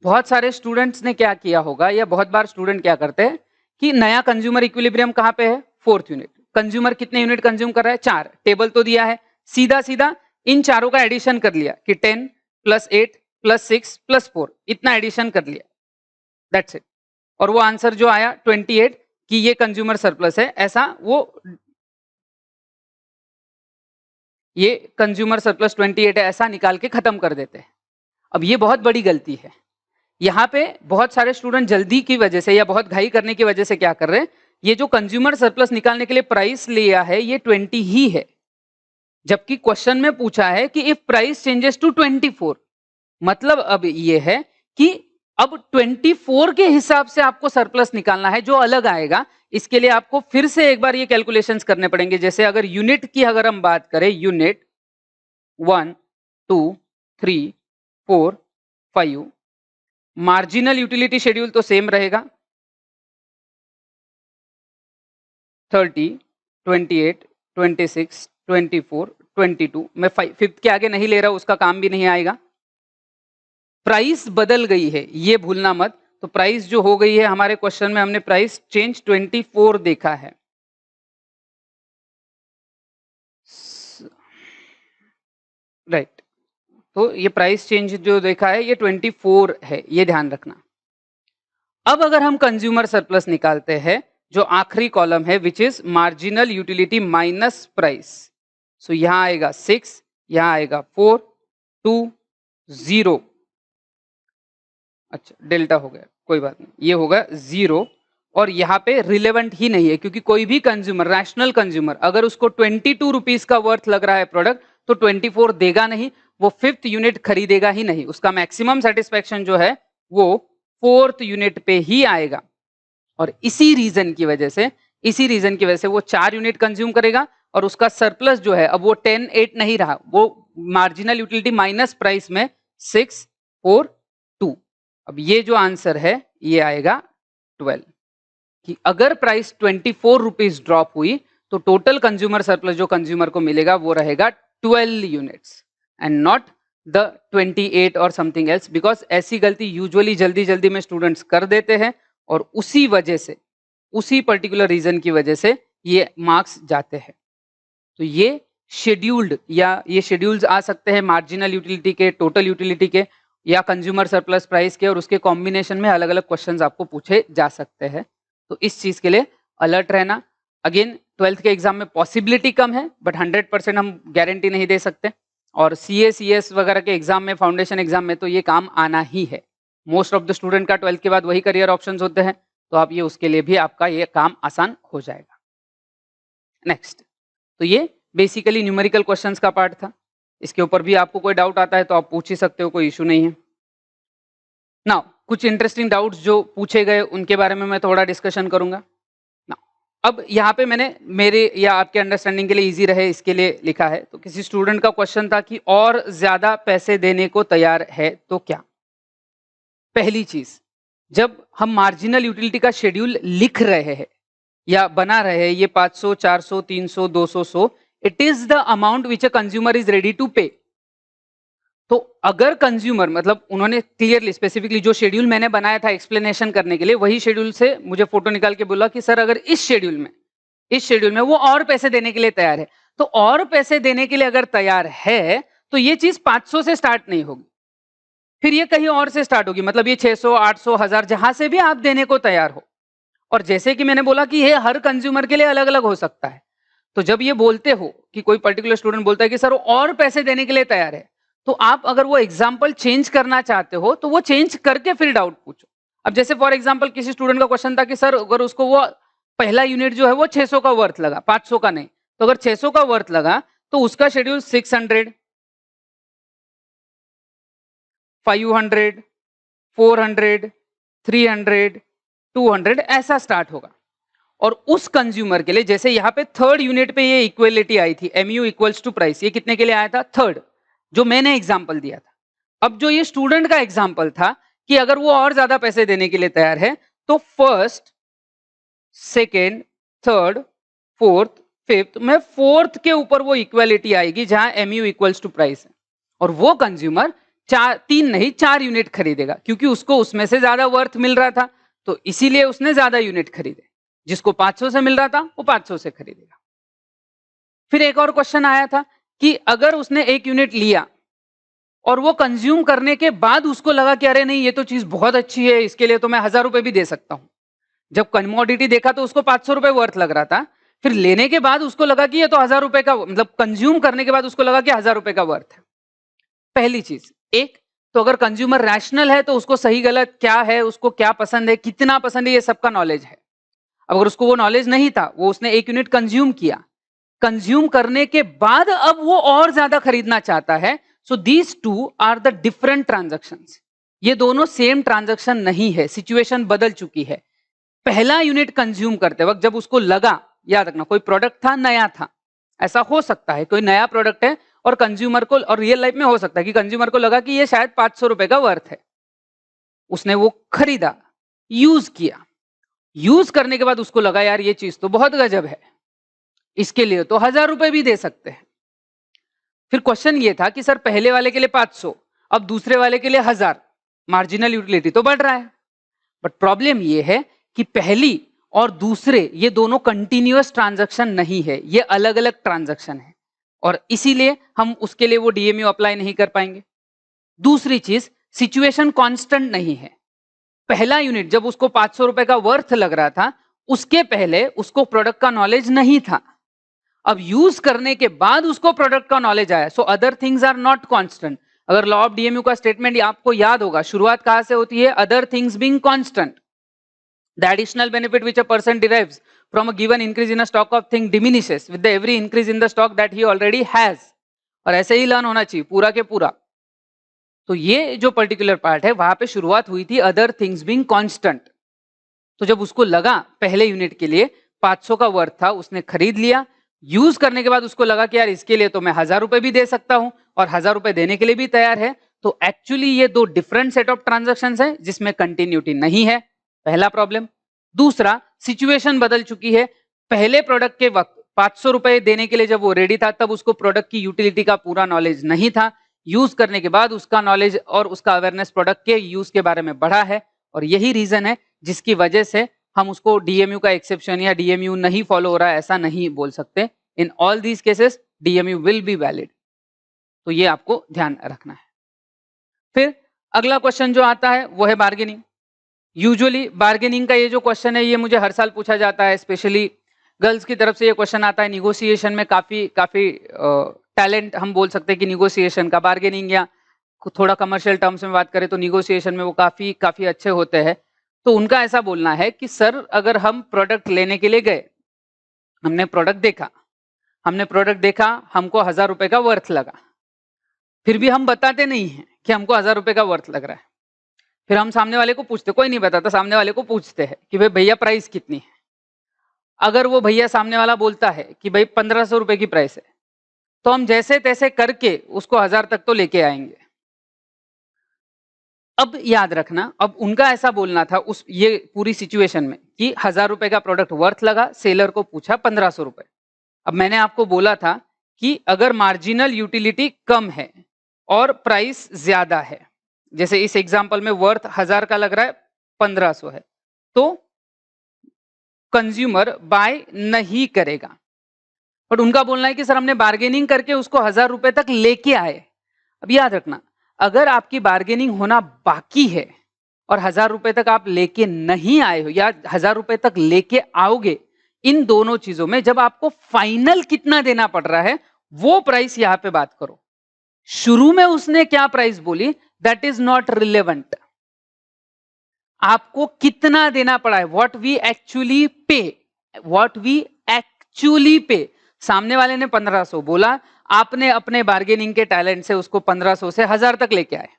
बहुत सारे स्टूडेंट्स ने क्या किया होगा, या बहुत बार स्टूडेंट क्या करते हैं कि नया कंज्यूमर इक्विलिब्रियम कहां पे है, 4th यूनिट। कंज्यूमर कितने यूनिट कंज्यूम कर रहा है, 4, टेबल तो दिया है, सीधा सीधा इन चारों का एडिशन कर लिया कि 10 + 8 + 6 + 4, इतना एडिशन कर लिया, दैट्स इट। और वो आंसर जो आया 28 कि ये कंज्यूमर सरप्लस है, ऐसा वो, ये कंज्यूमर सरप्लस 28 है ऐसा निकाल के खत्म कर देते हैं। अब ये बहुत बड़ी गलती है। यहाँ पे बहुत सारे स्टूडेंट जल्दी की वजह से या बहुत घाई करने की वजह से क्या कर रहे हैं, ये जो कंज्यूमर सरप्लस निकालने के लिए प्राइस लिया है ये 20 ही है, जबकि क्वेश्चन में पूछा है कि इफ प्राइस चेंजेस टू 24, मतलब अब ये है कि अब 24 के हिसाब से आपको सरप्लस निकालना है, जो अलग आएगा। इसके लिए आपको फिर से एक बार ये कैलकुलेशंस करने पड़ेंगे। जैसे अगर यूनिट की अगर हम बात करें, यूनिट 1 2 3 4 5 मार्जिनल यूटिलिटी शेड्यूल तो सेम रहेगा, 30, 28, 26, 24, 22। मैं फिफ्थ के आगे नहीं ले रहा हूं, उसका काम भी नहीं आएगा। प्राइस बदल गई है, ये भूलना मत। तो प्राइस जो हो गई है, हमारे क्वेश्चन में हमने प्राइस चेंज 24 देखा है। राइट, तो ये प्राइस चेंज जो देखा है ये 24 है, ये ध्यान रखना। अब अगर हम कंज्यूमर सरप्लस निकालते हैं, जो आखिरी कॉलम है which is marginal utility minus price, so यहां आएगा 6, यहां आएगा 4, 2, 0। अच्छा, डेल्टा हो गया, कोई बात नहीं, ये होगा 0। और यहाँ पे रिलेवेंट ही नहीं है, क्योंकि कोई भी कंज्यूमर, रैशनल कंज्यूमर, अगर उसको 22 रुपीज का वर्थ लग रहा है प्रोडक्ट, तो 24 देगा नहीं, वो फिफ्थ यूनिट खरीदेगा ही नहीं। उसका मैक्सिमम सेटिस्फेक्शन जो है वो फोर्थ यूनिट पे ही आएगा। और इसी रीजन की वजह से वो 4 यूनिट कंज्यूम करेगा, और उसका सरप्लस जो है अब वो 10/8 नहीं रहा, वो मार्जिनल यूटिलिटी माइनस प्राइस में 6, 4, 2। अब ये जो आंसर है ये आएगा 12, कि अगर प्राइस 24 रुपीज ड्रॉप हुई तो टोटल कंज्यूमर सरप्लस जो कंज्यूमर को मिलेगा वो रहेगा 12 यूनिट्स एंड नॉट द 28 और समथिंग एल्स। बिकॉज ऐसी गलती यूजुअली जल्दी जल्दी में स्टूडेंट्स कर देते हैं, और उसी वजह से, उसी पर्टिकुलर रीजन की वजह से ये मार्क्स जाते हैं। तो ये शेड्यूल्ड, या ये शेड्यूल्स आ सकते हैं मार्जिनल यूटिलिटी के, टोटल यूटिलिटी के, या कंज्यूमर सरप्लस प्राइस के, और उसके कॉम्बिनेशन में अलग अलग क्वेश्चंस आपको पूछे जा सकते हैं। तो इस चीज के लिए अलर्ट रहना। अगेन 12th के एग्जाम में पॉसिबिलिटी कम है, बट 100% हम गारंटी नहीं दे सकते। और CS वगैरह के एग्जाम में, फाउंडेशन एग्जाम में तो ये काम आना ही है। मोस्ट ऑफ द स्टूडेंट का 12th के बाद वही करियर ऑप्शंस होते हैं, तो आप ये उसके लिए भी आपका ये काम आसान हो जाएगा। नेक्स्ट, तो ये बेसिकली न्यूमेरिकल क्वेश्चंस का पार्ट था। इसके ऊपर भी आपको कोई डाउट आता है तो आप पूछ ही सकते हो, कोई इशू नहीं है। नाउ कुछ इंटरेस्टिंग डाउट्स जो पूछे गए उनके बारे में मैं थोड़ा डिस्कशन करूंगा। अब यहाँ पे मैंने मेरे या आपके अंडरस्टैंडिंग के लिए इजी रहे इसके लिए लिखा है। तो किसी स्टूडेंट का क्वेश्चन था कि और ज्यादा पैसे देने को तैयार है तो क्या। पहली चीज, जब हम मार्जिनल यूटिलिटी का शेड्यूल लिख रहे हैं या बना रहे हैं, ये 500, 400, 300, 200, 100, it is the amount which a consumer is ready to pay. तो अगर कंज्यूमर, मतलब उन्होंने क्लियरली स्पेसिफिकली जो शेड्यूल मैंने बनाया था एक्सप्लेनेशन करने के लिए, वही शेड्यूल से मुझे फोटो निकाल के बोला कि सर अगर इस शेड्यूल में वो और पैसे देने के लिए तैयार है, तो और पैसे देने के लिए अगर तैयार है तो ये चीज 500 से स्टार्ट नहीं होगी, फिर ये कहीं और से स्टार्ट होगी। मतलब ये 600, 800, 1000 जहां से भी आप देने को तैयार हो। और जैसे कि मैंने बोला कि ये हर कंज्यूमर के लिए अलग अलग हो सकता है। तो जब ये बोलते हो कि कोई पर्टिकुलर स्टूडेंट बोलता है कि सर वो और पैसे देने के लिए तैयार है, तो आप अगर वो एग्जाम्पल चेंज करना चाहते हो तो वो चेंज करके फिर डाउट पूछो। अब जैसे फॉर एग्जाम्पल किसी स्टूडेंट का क्वेश्चन था कि सर अगर उसको वो पहला यूनिट जो है वो 600 का वर्थ लगा, 500 का नहीं, तो अगर 600 का वर्थ लगा तो उसका शेड्यूल 600, 500, 400, 300, 200 ऐसा स्टार्ट होगा। और उस कंज्यूमर के लिए, जैसे यहाँ पे थर्ड यूनिट पे ये इक्वलिटी आई थी, MU इक्वल्स टू प्राइस, ये कितने के लिए आया था? थर्ड, जो मैंने एग्जाम्पल दिया था। अब जो ये स्टूडेंट का एग्जाम्पल था कि अगर वो और ज्यादा पैसे देने के लिए तैयार है तो first, second, third, fourth, fifth में फोर्थ के ऊपर वो इक्वलिटी आएगी जहां MU इक्वल्स टू प्राइस है। और वो कंज्यूमर तीन नहीं 4 यूनिट खरीदेगा, क्योंकि उसको उसमें से ज्यादा वर्थ मिल रहा था, तो इसीलिए उसने ज्यादा यूनिट खरीदे। जिसको 500 से मिल रहा था वो 500 से खरीदेगा। फिर एक और क्वेश्चन आया था कि अगर उसने 1 यूनिट लिया और वो कंज्यूम करने के बाद उसको लगा कि अरे नहीं ये तो चीज बहुत अच्छी है, इसके लिए तो मैं 1000 रुपए भी दे सकता हूं। जब कमोडिटी देखा तो उसको 500 रुपए वर्थ लग रहा था, फिर लेने के बाद उसको लगा कि ये तो 1000 रुपए का, मतलब कंज्यूम करने के बाद उसको लगा कि 1000 रुपए का वर्थ है। पहली चीज, एक तो अगर कंज्यूमर रैशनल है तो उसको सही गलत क्या है, उसको क्या पसंद है, कितना पसंद है, ये सबका नॉलेज है। अगर उसको वो नॉलेज नहीं था, वो उसने 1 यूनिट कंज्यूम किया, कंज्यूम करने के बाद अब वो और ज्यादा खरीदना चाहता है, so these two are the different transactions. ये दोनों सेम ट्रांजैक्शन नहीं है, सिचुएशन बदल चुकी है। पहला यूनिट कंज्यूम करते वक्त जब उसको लगा, याद रखना कोई प्रोडक्ट था, नया था, ऐसा हो सकता है कोई नया प्रोडक्ट है और कंज्यूमर को, और रियल लाइफ में हो सकता है कि कंज्यूमर को लगा कि ये शायद 500 रुपए का वर्थ है, उसने वो खरीदा, यूज किया, यूज करने के बाद उसको लगा यार ये चीज तो बहुत गजब है, इसके लिए तो 1000 रुपए भी दे सकते हैं। फिर क्वेश्चन ये था कि सर पहले वाले के लिए 500, अब दूसरे वाले के लिए 1000, मार्जिनल यूटिलिटी तो बढ़ रहा है। बट प्रॉब्लम ये है कि पहली और दूसरे ये दोनों कंटिन्यूअस ट्रांजैक्शन नहीं है, ये अलग अलग ट्रांजैक्शन है, और इसीलिए हम उसके लिए वो डीएमयू अप्लाई नहीं कर पाएंगे। दूसरी चीज, सिचुएशन कांस्टेंट नहीं है। पहला यूनिट जब उसको 500 रुपए का वर्थ लग रहा था, उसके पहले उसको प्रोडक्ट का नॉलेज नहीं था। अब यूज करने के बाद उसको प्रोडक्ट का नॉलेज आया, so other things are not constant. अगर लॉ ऑफ डीएमयू का स्टेटमेंट आपको याद होगा, शुरुआत कहां से होती है? Other things being constant, the additional benefit which a person derives from a given increase in a stock of thing diminishes with the every increase in the stock that he already has. और ऐसे ही learn होना चाहिए पूरा के पूरा। तो ये जो पर्टिकुलर पार्ट है वहां पे शुरुआत हुई थी अदर थिंग्स बीइंग कांस्टेंट। तो जब उसको लगा पहले यूनिट के लिए 500 का वर्थ था, उसने खरीद लिया, यूज करने के बाद उसको लगा कि यार इसके लिए तो मैं 1000 रुपए भी दे सकता हूं और 1000 रुपए देने के लिए भी तैयार है। तो एक्चुअली ये दो डिफरेंट सेट ऑफ ट्रांजैक्शंस हैं जिसमें कंटिन्यूटी नहीं है, पहला प्रॉब्लम। दूसरा, सिचुएशन बदल चुकी है। पहले प्रोडक्ट के वक्त 500 रुपए देने के लिए जब वो रेडी था, तब उसको प्रोडक्ट की यूटिलिटी का पूरा नॉलेज नहीं था। यूज करने के बाद उसका नॉलेज और उसका अवेयरनेस प्रोडक्ट के यूज के बारे में बढ़ा है, और यही रीजन है जिसकी वजह से हम उसको डीएमयू का एक्सेप्शन या डीएमयू नहीं फॉलो हो रहा है ऐसा नहीं बोल सकते। In all these cases DMU will be valid. तो ये आपको ध्यान रखना है। फिर अगला क्वेश्चन जो आता है वो है बार्गेनिंग। यूजुअली बार्गेनिंग का ये जो क्वेश्चन है ये मुझे हर साल पूछा जाता है, स्पेशली गर्ल्स की तरफ से ये क्वेश्चन आता है। निगोशिएशन में काफी काफी टैलेंट हम बोल सकते हैं कि निगोशिएशन का, बार्गेनिंग या थोड़ा कमर्शियल टर्म्स में बात करें तो निगोशिएशन में वो काफी काफी अच्छे होते हैं। तो उनका ऐसा बोलना है कि सर अगर हम प्रोडक्ट लेने के लिए गए, हमने प्रोडक्ट देखा, हमको 1000 रुपए का वर्थ लगा, फिर भी हम बताते नहीं हैं कि हमको 1000 रुपए का वर्थ लग रहा है। फिर हम सामने वाले को पूछते, कोई नहीं बताता, सामने वाले को पूछते हैं कि भाई भैया प्राइस कितनी है। अगर वो भैया सामने वाला बोलता है कि भाई 1500 रुपए की प्राइस है, तो हम जैसे तैसे करके उसको 1000 तक तो लेके आएंगे। अब याद रखना, अब उनका ऐसा बोलना था उस ये पूरी सिचुएशन में कि 1000 रुपए का प्रोडक्ट वर्थ लगा, सेलर को पूछा 1500 रुपए। अब मैंने आपको बोला था कि अगर मार्जिनल यूटिलिटी कम है और प्राइस ज्यादा है, जैसे इस एग्जांपल में वर्थ 1000 का लग रहा है, 1500 है, तो कंज्यूमर बाय नहीं करेगा। बट उनका बोलना है कि सर हमने बार्गेनिंग करके उसको 1000 रुपए तक लेके आए। अब याद रखना, अगर आपकी बार्गेनिंग होना बाकी है और 1000 रुपए तक आप लेके नहीं आए हो या 1000 रुपए तक लेके आओगे, इन दोनों चीजों में जब आपको फाइनल कितना देना पड़ रहा है वो प्राइस यहां पे बात करो। शुरू में उसने क्या प्राइस बोली, दैट इज नॉट रिलेवेंट। आपको कितना देना पड़ा है, व्हाट वी एक्चुअली पे। सामने वाले ने 1500 बोला, आपने अपने बार्गेनिंग के टैलेंट से उसको 1500 से 1000 तक लेके आए।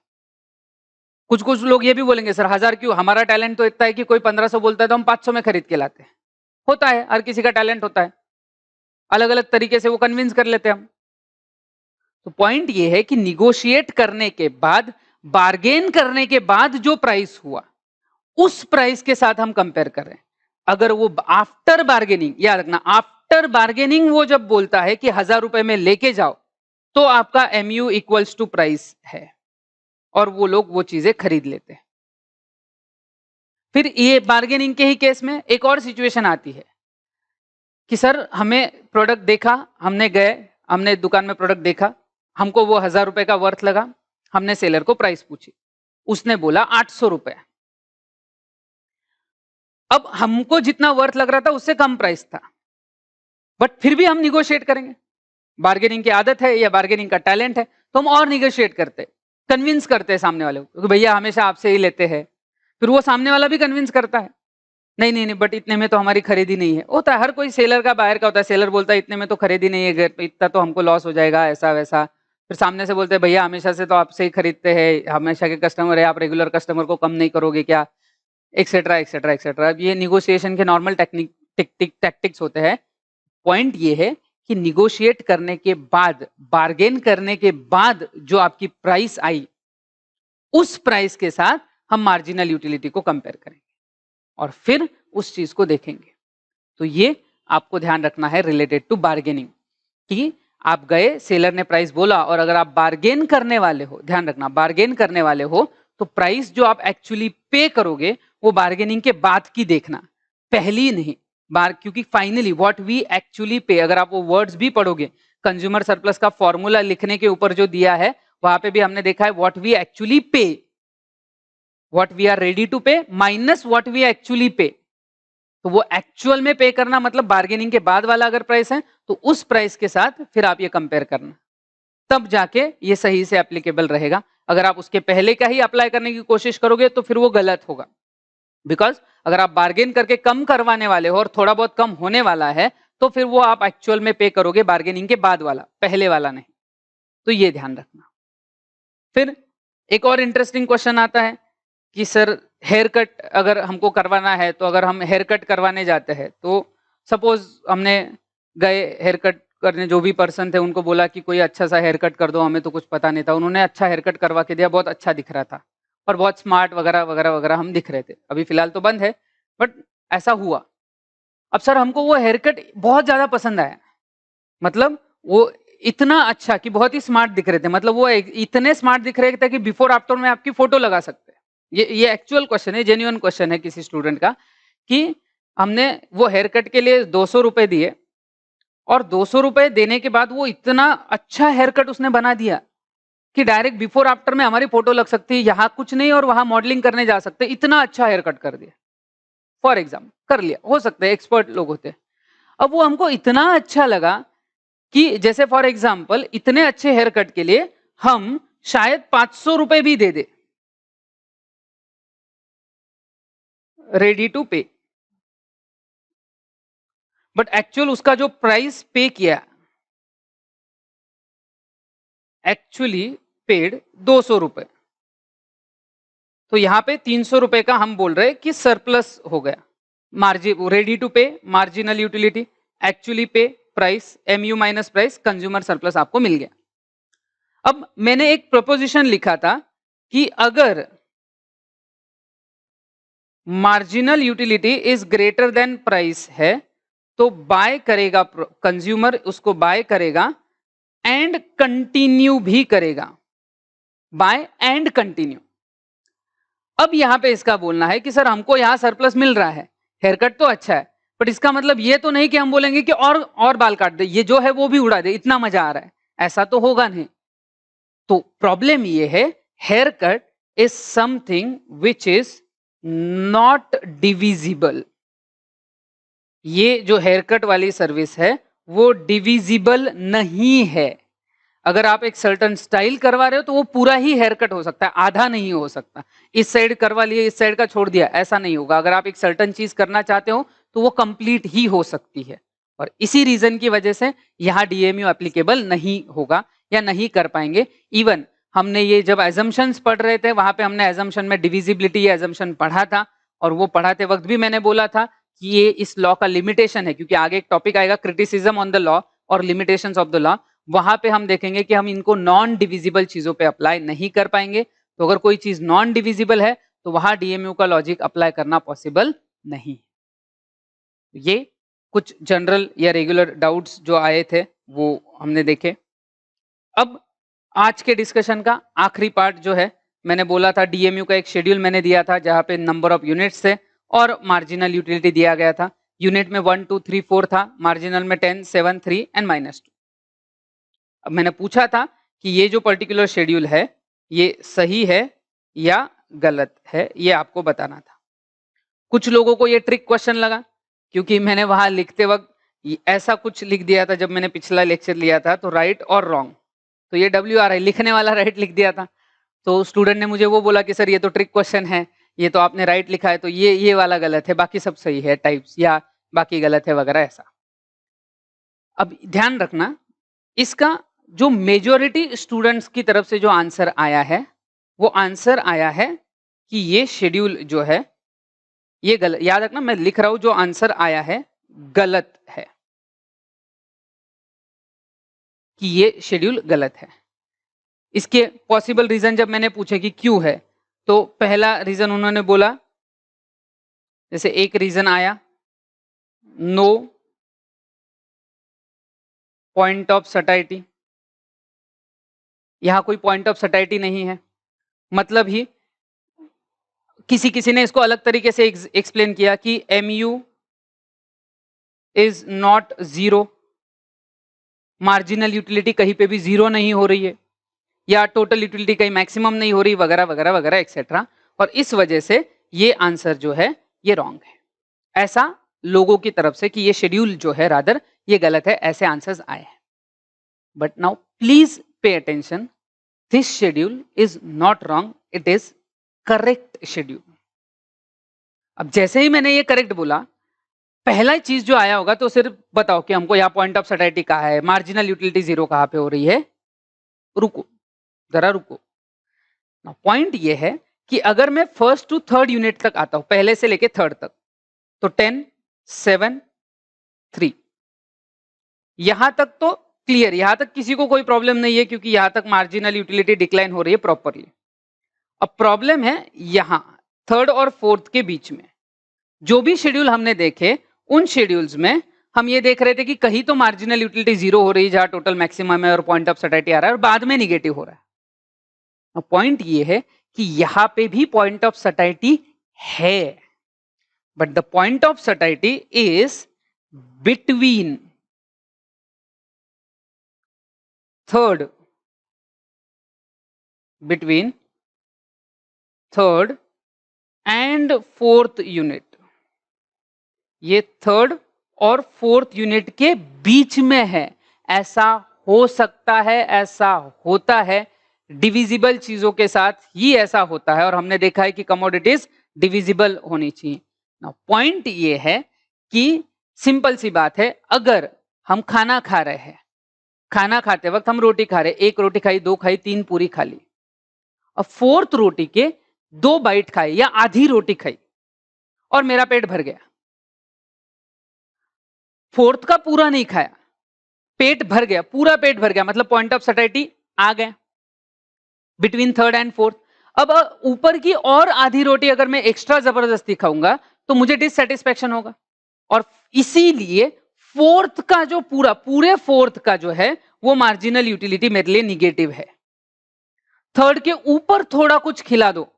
कुछ कुछ लोग ये भी बोलेंगे सर 1000 क्यों, हमारा टैलेंट तो इतना है कि कोई 1500 बोलता है तो हम 500 में खरीद के लाते हैं। होता है, हर किसी का टैलेंट होता है, अलग अलग तरीके से वो कन्विंस कर लेते हैं हम। तो पॉइंट ये है कि निगोशिएट करने के बाद, बार्गेन करने के बाद जो प्राइस हुआ उस प्राइस के साथ हम कंपेयर करें। अगर वो आफ्टर बार्गेनिंग, याद रखना आफ्टर बार्गेनिंग वो जब बोलता है कि 1000 रुपए में लेके जाओ, तो आपका MU इक्वल्स टू प्राइस है और वो लोग वो चीजें खरीद लेते हैं। फिर ये बार्गेनिंग के ही केस में एक और सिचुएशन आती है कि सर हमें प्रोडक्ट देखा, हमने दुकान में प्रोडक्ट देखा, हमको वो 1000 रुपए का वर्थ लगा, हमने सेलर को प्राइस पूछी, उसने बोला 800 रुपए। अब हमको जितना वर्थ लग रहा था उससे कम प्राइस था, बट फिर भी हम निगोशिएट करेंगे। बार्गेनिंग की आदत है या बार्गेनिंग का टैलेंट है, तो हम और निगोशिएट करते, कन्विंस करते हैं सामने वाले को कि भैया हमेशा आपसे ही लेते हैं। फिर वो सामने वाला भी कन्विंस करता है, नहीं नहीं नहीं बट इतने में तो हमारी खरीदी नहीं है। होता है, हर कोई सेलर का बाहर का होता है, सेलर बोलता है इतने में तो खरीदी नहीं है, इतना तो हमको लॉस हो जाएगा, ऐसा वैसा। फिर सामने से बोलते हैं भैया हमेशा से तो आपसे ही खरीदते हैं, हमेशा के कस्टमर है, आप रेगुलर कस्टमर को कम नहीं करोगे क्या, एक्सेट्रा एक्सेट्रा एक्सेट्रा। ये निगोशिएशन के नॉर्मल टैक्टिक्स होते हैं। पॉइंट ये है कि निगोशिएट करने के बाद, बार्गेन करने के बाद जो आपकी प्राइस आई, उस प्राइस के साथ हम मार्जिनल यूटिलिटी को कंपेयर करेंगे और फिर उस चीज को देखेंगे। तो ये आपको ध्यान रखना है रिलेटेड टू बार्गेनिंग कि आप गए, सेलर ने प्राइस बोला और अगर आप बार्गेन करने वाले हो, ध्यान रखना बार्गेन करने वाले हो तो प्राइस जो आप एक्चुअली पे करोगे वो बार्गेनिंग के बाद की देखना, पहली नहीं। क्योंकि फाइनली व्हाट वी एक्चुअली पे, अगर आप वो वर्ड्स भी पढ़ोगे, कंज्यूमर सरप्लस का फॉर्मूला लिखने के ऊपर जो दिया है वहां पे भी हमने देखा है what we actually pay, what we are ready to pay minus what we actually pay. तो वो एक्चुअल में पे करना मतलब बार्गेनिंग के बाद वाला अगर प्राइस है तो उस प्राइस के साथ फिर आप ये कंपेयर करना, तब जाके ये सही से एप्लीकेबल रहेगा। अगर आप उसके पहले का ही अप्लाई करने की कोशिश करोगे तो फिर वो गलत होगा। बिकॉज अगर आप बार्गेन करके कम करवाने वाले हो और थोड़ा बहुत कम होने वाला है तो फिर वो आप एक्चुअल में पे करोगे बार्गेनिंग के बाद वाला, पहले वाला नहीं। तो ये ध्यान रखना। फिर एक और इंटरेस्टिंग क्वेश्चन आता है कि सर हेयर कट अगर हमको करवाना है तो अगर हम हेयर कट करवाने जाते हैं तो सपोज हमने गए हेयर कट करने, जो भी पर्सन थे उनको बोला कि कोई अच्छा सा हेयर कट कर दो, हमें तो कुछ पता नहीं था, उन्होंने अच्छा हेयर कट करवा के दिया, बहुत अच्छा दिख रहा था और बहुत स्मार्ट वगैरह वगैरह वगैरह हम दिख रहे थे। अभी फिलहाल तो बंद है बट ऐसा हुआ। अब सर हमको वो हेयर कट बहुत ज्यादा पसंद आया, मतलब वो इतना अच्छा कि बहुत ही स्मार्ट दिख रहे थे, मतलब वो इतने स्मार्ट दिख रहे थे कि बिफोर आफ्टर में आपकी फोटो लगा सकते हैं। ये एक्चुअल क्वेश्चन है, जेन्युइन क्वेश्चन है किसी स्टूडेंट का कि हमने वो हेयर कट के लिए 200 रुपए दिए और 200 रुपए देने के बाद वो इतना अच्छा हेयर कट उसने बना दिया कि डायरेक्ट बिफोर आफ्टर में हमारी फोटो लग सकती है, यहाँ कुछ नहीं और वहां मॉडलिंग करने जा सकते, इतना अच्छा हेयर कट कर दिया। फॉर एग्जाम्पल कर लिया, हो सकता है एक्सपर्ट लोग होते। अब वो हमको इतना अच्छा लगा कि जैसे फॉर एग्जाम्पल इतने अच्छे हेयर कट के लिए हम शायद 500 रुपए भी दे दे, रेडी टू पे। बट एक्चुअल उसका जो प्राइस पे किया, एक्चुअली पेड 200 रुपए। तो यहां पे 300 रुपए का हम बोल रहे कि सरप्लस हो गया। मार्जिन रेडी टू पे मार्जिनल यूटिलिटी, एक्चुअली पे price, MU minus price, consumer surplus आपको मिल गया। अब मैंने एक प्रोपोजिशन लिखा था कि अगर marginal utility is greater than price है तो बाय करेगा कंज्यूमर, उसको बाय करेगा एंड कंटिन्यू भी करेगा, बाय एंड कंटिन्यू। अब यहां पे इसका बोलना है कि सर हमको यहां सरप्लस मिल रहा है, हेयर कट तो अच्छा है, बट इसका मतलब ये तो नहीं कि हम बोलेंगे कि और बाल काट दे, ये जो है वो भी उड़ा दे, इतना मजा आ रहा है, ऐसा तो होगा नहीं। तो प्रॉब्लम ये है, hair cut is something which is not divisible. ये जो हेयर कट वाली सर्विस है वो डिविजिबल नहीं है। अगर आप एक सर्टन स्टाइल करवा रहे हो तो वो पूरा ही हेयर कट हो सकता है, आधा नहीं हो सकता। इस साइड करवा लिए, इस साइड का छोड़ दिया, ऐसा नहीं होगा। अगर आप एक सर्टन चीज करना चाहते हो तो वो कंप्लीट ही हो सकती है और इसी रीजन की वजह से यहाँ डीएमयू एप्लीकेबल नहीं होगा या नहीं कर पाएंगे। इवन हमने ये जब एजम्पशंस पढ़ रहे थे वहां पे हमने एजम्पशन में डिविजिबिलिटी एजम्पशन पढ़ा था और वो पढ़ाते वक्त भी मैंने बोला था कि ये इस लॉ का लिमिटेशन है, क्योंकि आगे एक टॉपिक आएगा क्रिटिसिज्म ऑन द लॉ और लिमिटेशंस ऑफ द लॉ, वहां पे हम देखेंगे कि हम इनको नॉन डिविजिबल चीजों पे अप्लाई नहीं कर पाएंगे। तो अगर कोई चीज नॉन डिविजिबल है तो वहां डीएमयू का लॉजिक अप्लाई करना पॉसिबल नहीं। ये कुछ जनरल या रेगुलर डाउट्स जो आए थे वो हमने देखे। अब आज के डिस्कशन का आखिरी पार्ट जो है, मैंने बोला था डीएमयू का एक शेड्यूल मैंने दिया था जहां पे नंबर ऑफ यूनिट्स थे और मार्जिनल यूटिलिटी दिया गया था। यूनिट में 1 2 3 4 था, मार्जिनल में 10 7 3 एंड -2। अब मैंने पूछा था कि ये जो पर्टिकुलर शेड्यूल है ये सही है या गलत है, ये आपको बताना था। कुछ लोगों को ये ट्रिक क्वेश्चन लगा क्योंकि मैंने वहां लिखते वक्त ऐसा कुछ लिख दिया था जब मैंने पिछला लेक्चर लिया था, तो राइट और रॉन्ग, तो ये WRI लिखने वाला राइट लिख दिया था। तो स्टूडेंट ने मुझे वो बोला कि सर ये तो ट्रिक क्वेश्चन है, ये तो आपने राइट लिखा है, तो ये वाला गलत है, बाकी सब सही है टाइप्स, या बाकी गलत है वगैरह ऐसा। अब ध्यान रखना, इसका जो मेजोरिटी स्टूडेंट्स की तरफ से जो आंसर आया है वो आंसर आया है कि ये शेड्यूल जो है ये गलत। याद रखना मैं लिख रहा हूं जो आंसर आया है गलत है, कि ये शेड्यूल गलत है। इसके पॉसिबल रीजन जब मैंने पूछे कि क्यों है, तो पहला रीजन उन्होंने बोला, जैसे एक रीजन आया, नो पॉइंट ऑफ सटाइटी, यहां कोई पॉइंट ऑफ सटाइटी नहीं है, मतलब ही किसी किसी ने इसको अलग तरीके से एक्सप्लेन किया कि mu is not zero, marginal utility कहीं पे भी जीरो नहीं हो रही है, या टोटल यूटिलिटी कहीं मैक्सिमम नहीं हो रही, वगैरह वगैरह वगैरह एक्सेट्रा, और इस वजह से ये आंसर जो है ये रॉन्ग है। ऐसा लोगों की तरफ से कि ये शेड्यूल जो है रादर ये गलत है, ऐसे आंसर्स आए हैं। But now please pay attention, this schedule is not wrong, it is correct schedule. अब जैसे ही मैंने ये करेक्ट बोला, पहला चीज जो आया होगा तो सिर्फ बताओ कि हमको यहाँ पॉइंट ऑफ सटाइटी कहाँ है, मार्जिनल यूटिलिटी जीरो कहाँ पे हो रही है। रुको जरा रुको, पॉइंट ये है कि अगर मैं फर्स्ट टू थर्ड यूनिट तक आता हूं, पहले से लेके थर्ड तक, तो 10, 7, 3, यहां तक तो क्लियर, यहां तक किसी को कोई प्रॉब्लम नहीं है क्योंकि यहां तक मार्जिनल यूटिलिटी डिक्लाइन हो रही है प्रॉपरली। अब प्रॉब्लम है यहां थर्ड और फोर्थ के बीच में। जो भी शेड्यूल हमने देखे उन शेड्यूल्स में हम ये देख रहे थे कि कहीं तो मार्जिनल यूटिलिटी जीरो हो रही है जहां टोटल मैक्सिमम है और पॉइंट ऑफ सटाइटी आ रहा है, और बाद में निगेटिव हो रहा है। पॉइंट ये है कि यहां पे भी पॉइंट ऑफ सटाइटी है, but the point of satiety is between third, between third and fourth unit. ये थर्ड और फोर्थ यूनिट के बीच में है। ऐसा हो सकता है, ऐसा होता है, डिविजिबल चीजों के साथ ही ऐसा होता है, और हमने देखा है कि कमोडिटीज डिविजिबल होनी चाहिए। पॉइंट ये है कि सिंपल सी बात है, अगर हम खाना खा रहे हैं, खाना खाते वक्त हम रोटी खा रहे, एक रोटी खाई, दो खाई, तीन पूरी खा ली, अब फोर्थ रोटी के 2 बाइट खाई या आधी रोटी खाई और मेरा पेट भर गया, फोर्थ का पूरा नहीं खाया, पेट भर गया, पूरा पेट भर गया, मतलब पॉइंट ऑफ सटाइटी आ गया बिटवीन थर्ड एंड फोर्थ। अब ऊपर की और आधी रोटी अगर मैं एक्स्ट्रा जबरदस्ती खाऊंगा तो मुझे डिससेटिस्फैक्शन होगा, और इसीलिए फोर्थ का जो पूरे फोर्थ का जो है वो मार्जिनल यूटिलिटी मेरे लिए निगेटिव है। थर्ड के ऊपर थोड़ा कुछ खिला दो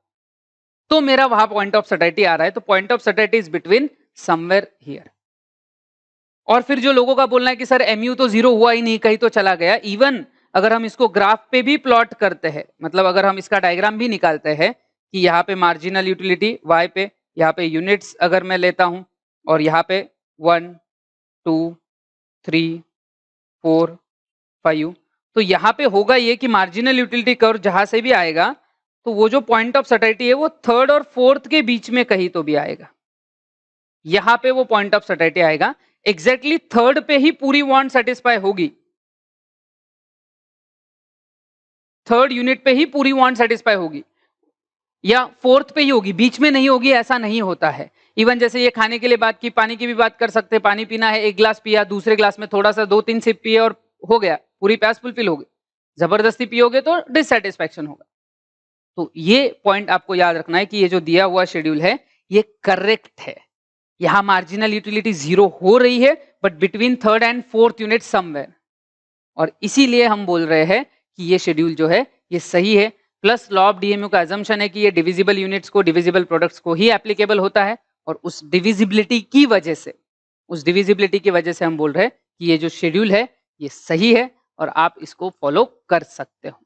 तो मेरा वहां पॉइंट ऑफ सटाइटी आ रहा है, तो point of satiety is between somewhere here. और फिर जो लोगों का बोलना है कि सर एमयू तो जीरो हुआ ही नहीं, कहीं तो चला गया, इवन अगर हम इसको ग्राफ पे भी प्लॉट करते हैं, मतलब अगर हम इसका डायग्राम भी निकालते हैं कि यहाँ पे मार्जिनल यूटिलिटी वाई पे, यहाँ पे यूनिट्स अगर मैं लेता हूं, और यहाँ पे 1, 2, 3, 4, 5, तो यहाँ पे होगा ये कि मार्जिनल यूटिलिटी कर्व जहां से भी आएगा तो वो जो पॉइंट ऑफ सटाइटी है वो थर्ड और फोर्थ के बीच में कहीं तो भी आएगा, यहां पे वो पॉइंट ऑफ सटाइटी आएगा, एग्जैक्टली थर्ड पे ही पूरी वांट सेटिस्फाई होगी, थर्ड यूनिट पे ही पूरी वांट सेटिस्फाई होगी, या फोर्थ पे ही होगी, बीच में नहीं होगी, ऐसा नहीं होता है। इवन जैसे ये खाने के लिए बात की, पानी की भी बात कर सकते हैं, पानी पीना है, एक गिलास पिया, दूसरे गिलास में थोड़ा सा 2-3 सिप पिए और हो गया, पूरी प्यास फुलफिल हो गई। जबरदस्ती पियोगे तो डिससेटिस्फैक्शन होगा। तो ये पॉइंट आपको याद रखना है कि ये जो दिया हुआ शेड्यूल है ये करेक्ट है, यहां मार्जिनल यूटिलिटी जीरो हो रही है but between third and fourth unit somewhere, और इसीलिए हम बोल रहे हैं कि ये शेड्यूल जो है ये सही है। प्लस लॉ ऑफ डीएमयू का अजम्पशन है कि ये डिविजिबल यूनिट्स को, डिविजिबल प्रोडक्ट्स को ही एप्लीकेबल होता है, और उस डिविजिबिलिटी की वजह से हम बोल रहे हैं कि ये जो शेड्यूल है ये सही है और आप इसको फॉलो कर सकते हो।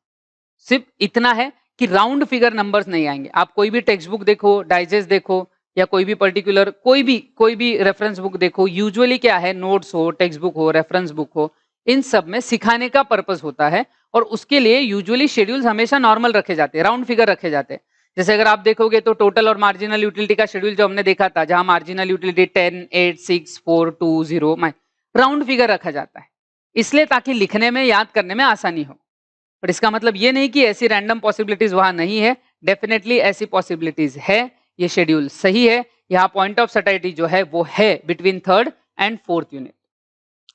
सिर्फ इतना है कि राउंड फिगर नंबर्स नहीं आएंगे। आप कोई भी टेक्स्ट बुक देखो, डाइजेस्ट देखो, या कोई भी पर्टिकुलर कोई भी रेफरेंस बुक देखो, यूजुअली क्या है, नोट्स हो, टेक्स्ट बुक हो, रेफरेंस बुक हो, इन सब में सिखाने का पर्पस होता है, और उसके लिए यूजुअली शेड्यूल्स हमेशा नॉर्मल रखे जाते हैं, राउंड फिगर रखे जाते हैं। जैसे अगर आप देखोगे तो टोटल और मार्जिनल यूटिलिटी का शेड्यूल जो हमने देखा था, जहां मार्जिनल यूटिलिटी 10, 8, 6, 4, 2, 0, राउंड फिगर रखा जाता है, इसलिए ताकि लिखने में, याद करने में आसानी हो। पर इसका मतलब ये नहीं कि ऐसी रैंडम पॉसिबिलिटीज वहां नहीं है, डेफिनेटली ऐसी पॉसिबिलिटीज है। ये शेड्यूल सही है, यहाँ पॉइंट ऑफ सटाइटी जो है वो है between third and fourth unit.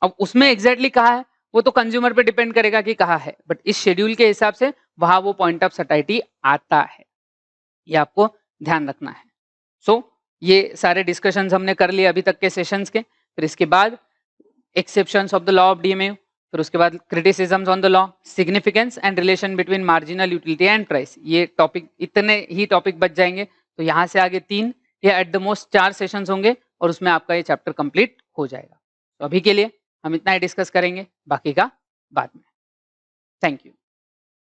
अब उसमें एग्जैक्टली कहा है वो तो कंज्यूमर पे डिपेंड करेगा कि कहा है, बट इस शेड्यूल के हिसाब से वहां वो पॉइंट ऑफ सटाइटी आता है। ये आपको ध्यान रखना है। सो ये सारे डिस्कशंस हमने कर लिए अभी तक के सेशंस के। फिर इसके बाद exceptions of the law of DMU, फिर उसके बाद criticisms on the law, significance and relation between marginal utility and price. ये टॉपिक, इतने ही टॉपिक बच जाएंगे। तो यहाँ से आगे 3 या एट द मोस्ट 4 सेशंस होंगे और उसमें आपका ये चैप्टर कंप्लीट हो जाएगा। तो अभी के लिए हम इतना ही डिस्कस करेंगे, बाकी का बाद में। Thank you.